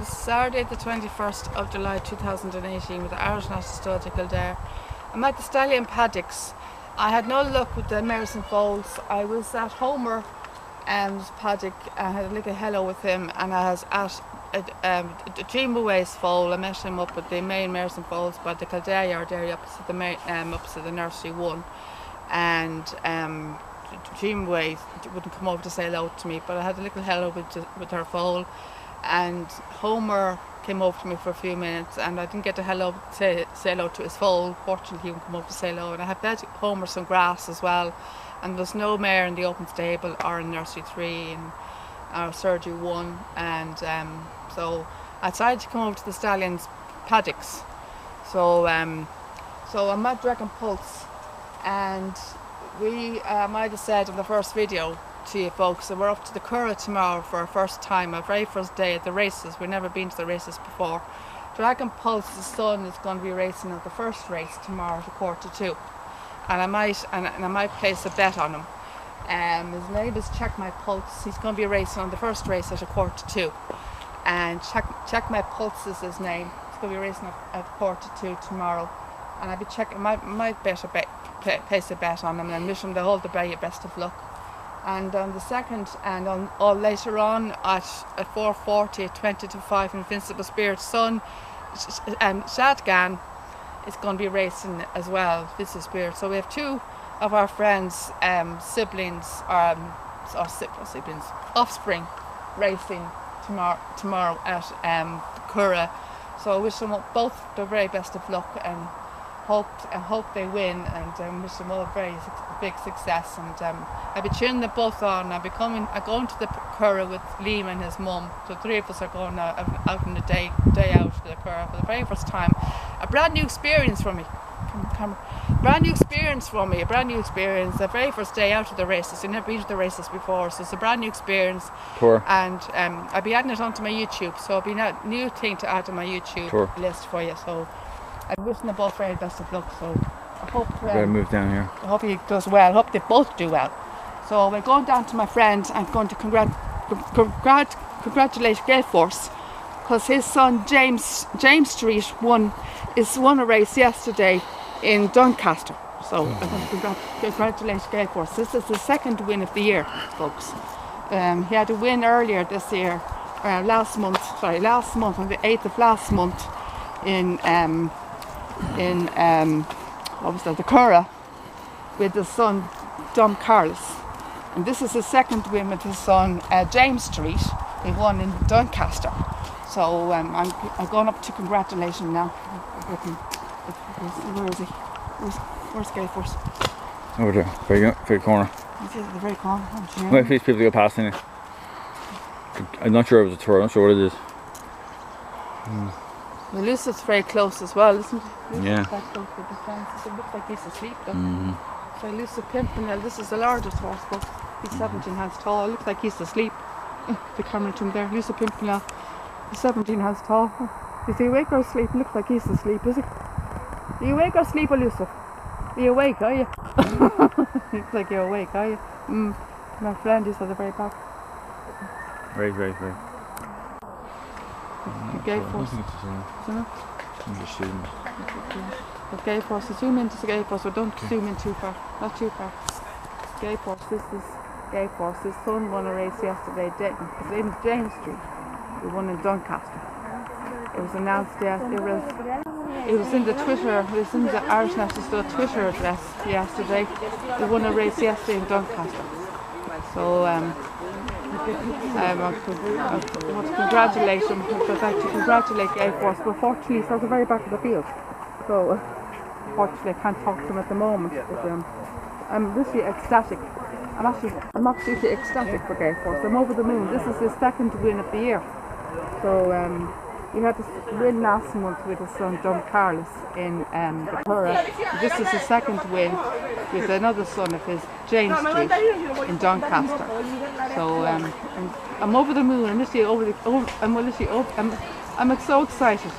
Saturday the 21st of July 2018 with the Irish National Stud to Kildare. I'm at the Stallion Paddocks. I had no luck with the mares and foals. I was at Homer paddock. I had a little hello with him, and I was at Dream Away's foal. I met him up at the main mares and foals by the Kildare yard area opposite the nursery one, and Dream Away wouldn't come over to say hello to me, but I had a little hello with her foal, and Homer came over to me for a few minutes, and I didn't get to say hello to his foal. Fortunately, he would come over to say hello, and I had fed Homer some grass as well, and there's no mare in the open stable or in nursery 3 and our surgery 1, and so I decided to come over to the Stallions Paddocks. So I'm at Dragon Pulse, and we might have said in the first video to you folks that we're up to the Curragh tomorrow for our first time, our very first day at the races. We've never been to the races before. Dragon Pulse's son is going to be racing at the first race tomorrow at 1:45, and I might place a bet on him. His name is Check My Pulse. He's going to be racing on the first race at 1:45, and Check My Pulse is his name. He's going to be racing at 1:45 tomorrow, and I'll be checking. Might place a bet on him and wish him the whole the best of luck. And on the second, and on later on at 4:40 at 20-5, Invincible Spirit's son, Shadgan, is going to be racing as well, Invincible Spirit. So we have two of our friends' offspring racing tomorrow at Curragh. So I wish them both the very best of luck, and hope they win, and wish them all a very big success. And I'll be cheering them both on. I'm going to the Curragh with Liam and his mum. The three of us are going out on the day out to the Curragh for the very first time. A brand new experience for me. Brand new experience for me. A brand new experience. The very first day out of the races. I've never been to the races before, so it's a brand new experience. Tour. And I'll be adding it onto my YouTube. So it'll be a new thing to add to my YouTube list for you. So I'm wishing them both very best of luck. So I hope move down here. I hope he does well. I hope they both do well. So we're going down to my friend. I'm going to congratulate Gale Force, because his son James Street won a race yesterday in Doncaster. So I'm going to congratulate Gale Force. This is the second win of the year, folks. He had a win earlier this year, last month on the 8th of last month in the Curragh with his son Dom Carlos, and this is his second win with his son James Street. He won in Doncaster. So I'm going up to congratulate him now. Where is he? Where's Gale Force? Over there, very corner. He's at the very corner. Wait for these people to go past him. I'm not sure if it's a tour. I'm not sure what it is. Well, Lucy's very close as well, isn't he? Yeah. That close with the fence. It looks like he's asleep though. So Lucy Pimpernel, this is the largest horse, but he's 17 hands tall. It looks like he's asleep. The camera to him there. Lucy Pimpernel, he's 17 hands tall. Is he awake or asleep? It looks like he's asleep, is he? Are you awake or asleep, Lucy? Are you awake, are you? Looks like you're awake, are you? My friend is at the very back. Right. Gale Force. Gale Force. Zoom into the Gale Force, but don't zoom in too far. Not too far. Gale Force. This is Gale Force. His son won a race yesterday. In James Street. He won in Doncaster. It was announced yesterday. It was in the Twitter. It was in the Irish National Stud Twitter address yesterday. He won a race yesterday in Doncaster. So I want to congratulate him. I'd like to congratulate Gale Force, but fortunately he's at the very back of the field. So fortunately I can't talk to him at the moment. But I'm really ecstatic. I'm absolutely ecstatic for Gale Force. I'm over the moon. This is his second win of the year. So he had this win last month with his son Dom Carlos in the Curragh. This is his second win with another son of his, James Street, in Doncaster. So I'm over the moon. I'm so excited.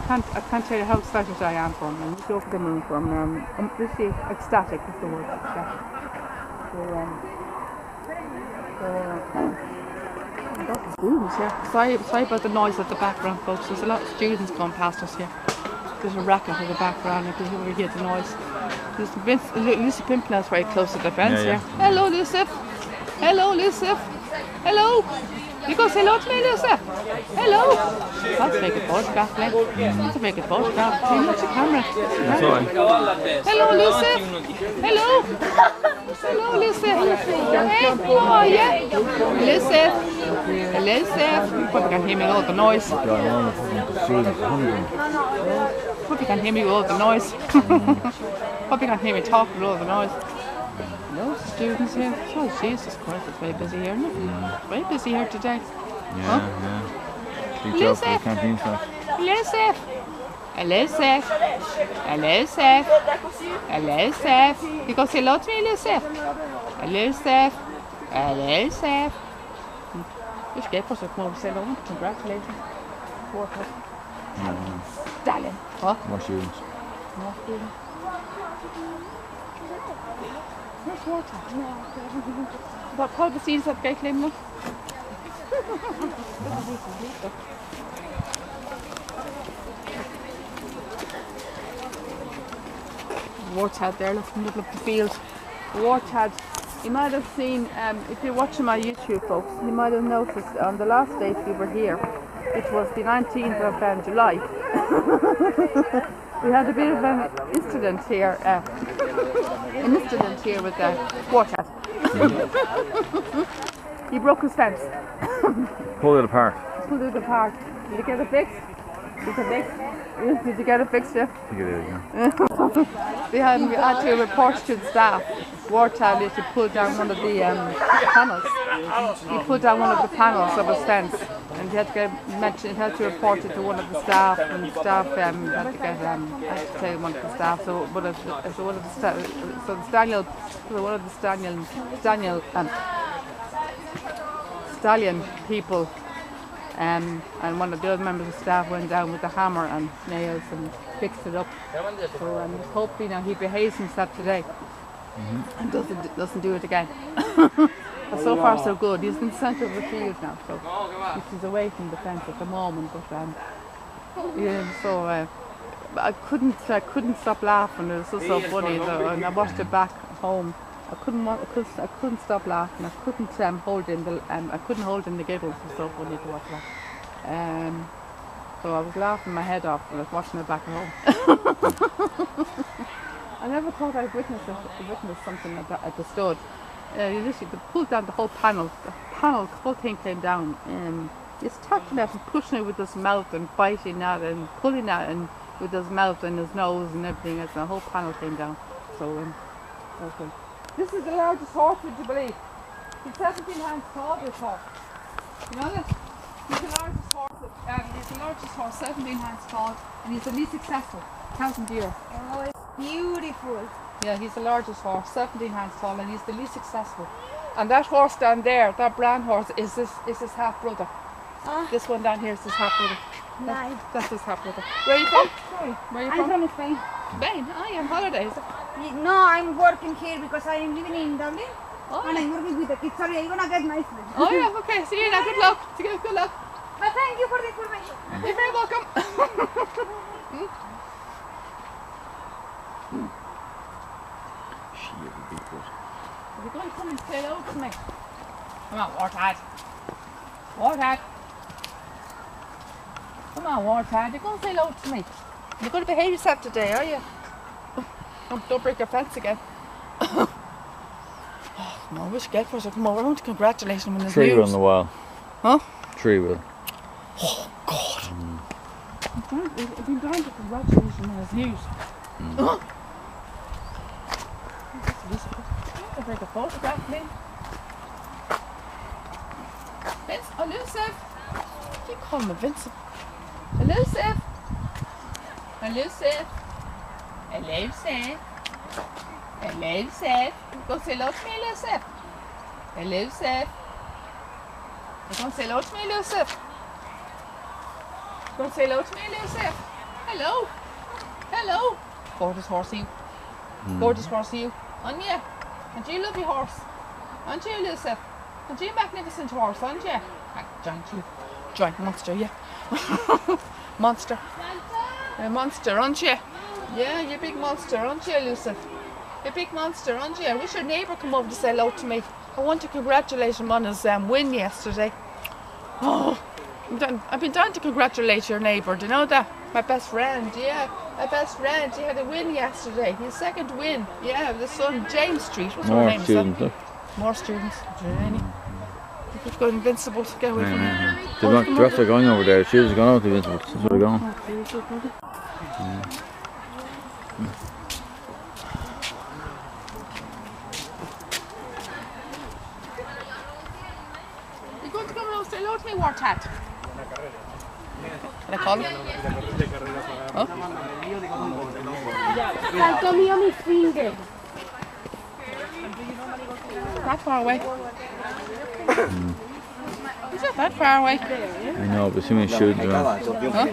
I can't tell you how excited I am for him. I'm just over the moon for him. I'm literally ecstatic is the word. Ecstatic. Students here. Sorry about the noise at the background, folks. There's a lot of students going past us here. There's a racket in the background. I can hear the noise. There's Lucy Pimpernel's very close to the fence here. Hello, Lucy. Hello, Lucy. Hello. You go say hello to me, Lucy. Hello. That's a very good photograph, Glenn. That's a very good photograph. Can you watch the camera? Hello, Lucy. Hello. Hello, Lucy. Hey, how are you? Lucy. Lucy. Probably can't hear me with all the noise. Probably can't hear me with all the noise. Probably can't hear me talking with all the noise. Loads of students here. Oh, Jesus Christ, it's very busy here, isn't it? Very busy here today. Yeah. Big job for the canteen staff. Hello, Seth. Hello, Seth. Hello, Seth. Hello, Seth. You go say hello to me, hello, Seth. Hello, Seth. Hello, Seth. You should get for come over and say hello. Congratulations. Stallion. What? More students. More students. Where's water? What called the seeds at Gate Lane? Wartad there, look in the middle of the field. Wartad. You might have seen, if you're watching my YouTube, folks, you might have noticed on the last date we were here, it was the 19th of July. We had a bit of an incident here. With Wartad. He broke his fence. Pull it apart. Pulled it apart. Did you get it fixed? Did you get it fixed, yeah? I think it is, yeah. We had to report to the staff. Wartad used to pull down one of the panels. He pulled down one of the panels of his fence, and he had to report it to one of the staff, and the staff had to tell one of the staff. So one of the stallion people. And one of the other members of staff went down with the hammer and nails and fixed it up. So hopefully now he behaves himself today and doesn't do it again. But so far so good. He's in the centre of the field now, so he's away from the fence at the moment. But I couldn't stop laughing. It was so funny. And I watched it back home. I couldn't stop laughing. I couldn't hold in the giggles. It was so funny to watch that. So I was laughing my head off when I was watching it back at home. I never thought I'd witness something like that at the stud. You literally pulled down the whole panel. The whole thing came down. He's tapping it and pushing it with his mouth and biting at it and pulling at it and with his mouth and his nose and everything else. And the whole panel came down. So okay. This is the largest horse, would you believe? He's 17 hands tall, this horse. You know this? He's the largest horse, 17 hands tall, and he's the least successful, 1,000 years. Oh, it's beautiful. Yeah, he's the largest horse, 17 hands tall, and he's the least successful. And that horse down there, that brown horse, is his half brother. This one down here is his half brother. Nice. That's his half brother. Where are you from? Sorry. Where are you I'm from? from Spain. Spain. Oh, you're on holidays. No, I'm working here because I am living in Dublin. Oh, And I'm working with the kids. Sorry, I'm gonna get my friend. oh yeah, okay. See you now. Good luck. Good luck. But thank you for the information. You're very welcome. She is a big foot. Are you going to come and say hello to me? Come on, Wartad. Wartad. Come on, Wartad. You're going to say hello to me. You're going to behave yourself today, are you? Don't break your fence again. Oh, come on, we should get for us. Come over. I want to congratulate him on his Tree news. will on the wall. Huh? Tree will. Oh, God. I've been trying to congratulate him on his news. I'll take a photograph, please. Vince, elusive. You call him Vincent. Elusive. Elusive. Elusive. Elusive. Go say hello to me, Elusive. Elusive. You go say hello to me, Elusive. Go say hello to me, Elusive. Hello. Hello. Gorgeous horse, you. Gorgeous horse, you. Aren't you? Aren't you a lovely horse? Aren't you, Elusive? Aren't you a magnificent horse, aren't you? Giant monster, yeah. Monster. A monster, aren't you? Yeah, you're a big monster, aren't you, Lucille? You're a big monster, aren't you? I wish your neighbour come over to say hello to me. I want to congratulate him on his win yesterday. Oh, I've been dying to congratulate your neighbour, do you know that? My best friend, yeah. My best friend, he had a win yesterday. His second win, yeah, the son, James Street. What's her More name? students, look. More students. Jenny. You could go Invincible to get away from me. They're after going over there. She was going over to Invincible. That's where they're going. You're going to come around and say hello to me, Wartat? Can I call him? Huh? Saltó mi finger. That far away. Is it that far away? I know, but too many students around. Huh?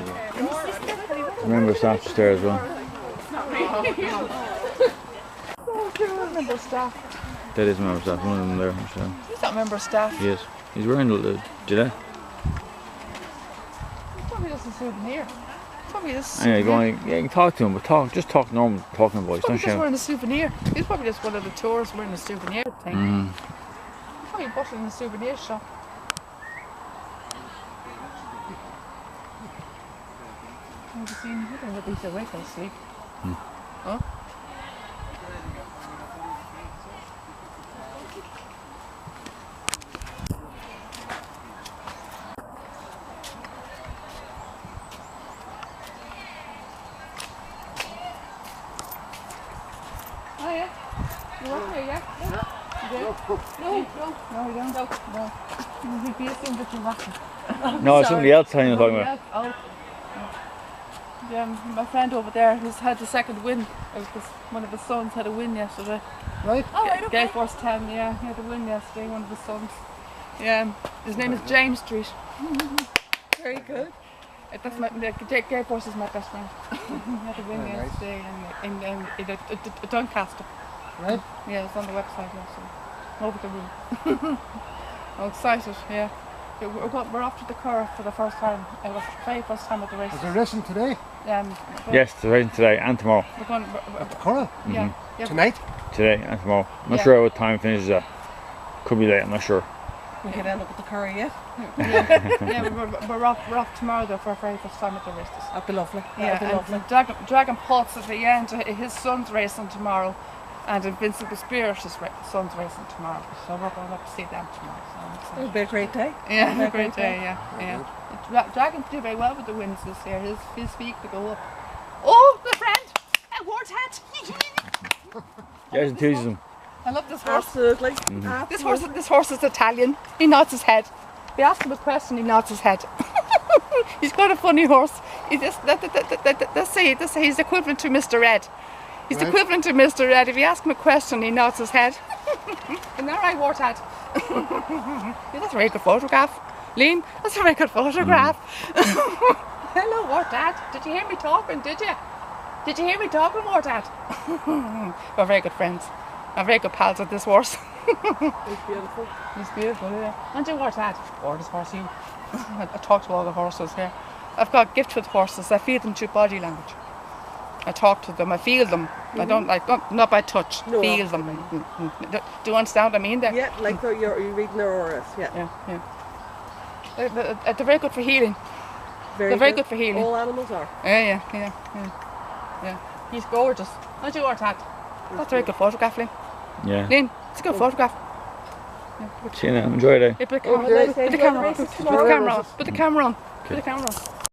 Remember staff just there as well. Member of staff. That is member staff. One of them there. Michelle. He's not member of staff. He is. He's wearing the Gillette. Probably just a souvenir. Probably just. Anyway, go on. Yeah, you can talk to him, but just talk normal talking voice. Probably Don't just shout. wearing a souvenir. He's probably just one of the tourists wearing a souvenir thing. He's probably bought it in a souvenir shop. Have you seen him? I think he's awake or asleep. Huh? Oh yeah? You want there, yeah? No, you don't. No. You'd be assumed that you wasn't. No, it's somebody else telling you talking about. Oh. Yeah, my friend over there who's had the second win. One of his sons had a win yesterday. Right. Oh, right, okay. Gay Force 10, yeah, he had a win yesterday, one of his sons. Yeah, his name is James Street. Very good. That's Gay Force is my best friend. He had a win yesterday in Doncaster. Right. Yeah, it's on the website also. Over the room. I'm excited, yeah. We're off to the Curragh for the first time. It was the very first time at the race. Is there racing today? Yes, they're racing today and tomorrow. We're going, At the Curragh? yeah. Tonight? Today and tomorrow. I'm not Yeah. sure what time finishes at. Could be late, I'm not sure. We could end up at the Curragh yet. Yeah, we're off tomorrow though for our very first time at the races. That'd be lovely. Yeah, and Dragon Pulse at the end. His son's racing tomorrow, and Invincible Spirit, his son's racing tomorrow. So we're going up to see them tomorrow. So I'm excited. It'll be a great day. Yeah, a great day. Yeah. Dragon did very well with the wins this year. His feet could go up. Oh, my friend, a wart hat. There's enthusiasm. I love this horse. Absolutely. This horse is Italian. He nods his head. We ask him a question, he nods his head. He's quite a funny horse. He just let's say he's equivalent to Mr. Ed. He's equivalent to Mr. Ed. If you ask him a question, he nods his head. Isn't that right, Wartad? Yeah, that's a very good photograph. Liam, that's a very good photograph. Hello, Wartad. Did you hear me talking? Did you? Did you hear me talking, Wartad? We're very good friends. I'm very good pals with this horse. It's beautiful. He's beautiful, yeah. And you watch that? Gorgeous horse, you. I talk to all the horses here. I've got gifts with horses. I feel them through body language. I talk to them. I feel them. I don't like not by touch. No, feel them. Do you understand what I mean there? Yeah, like you're reading their auras. Yeah. They're very good for healing. They're very good for healing. All animals are. Yeah. He's gorgeous. Don't you watch that? That's a very good photograph, Lynn. Yeah. Lynn, it's a good photograph. See you now. Enjoy it. Yeah, put the Okay. camera on. Put the camera on. Tomorrow. Put the camera on. Put the camera on. Okay. Put the camera on.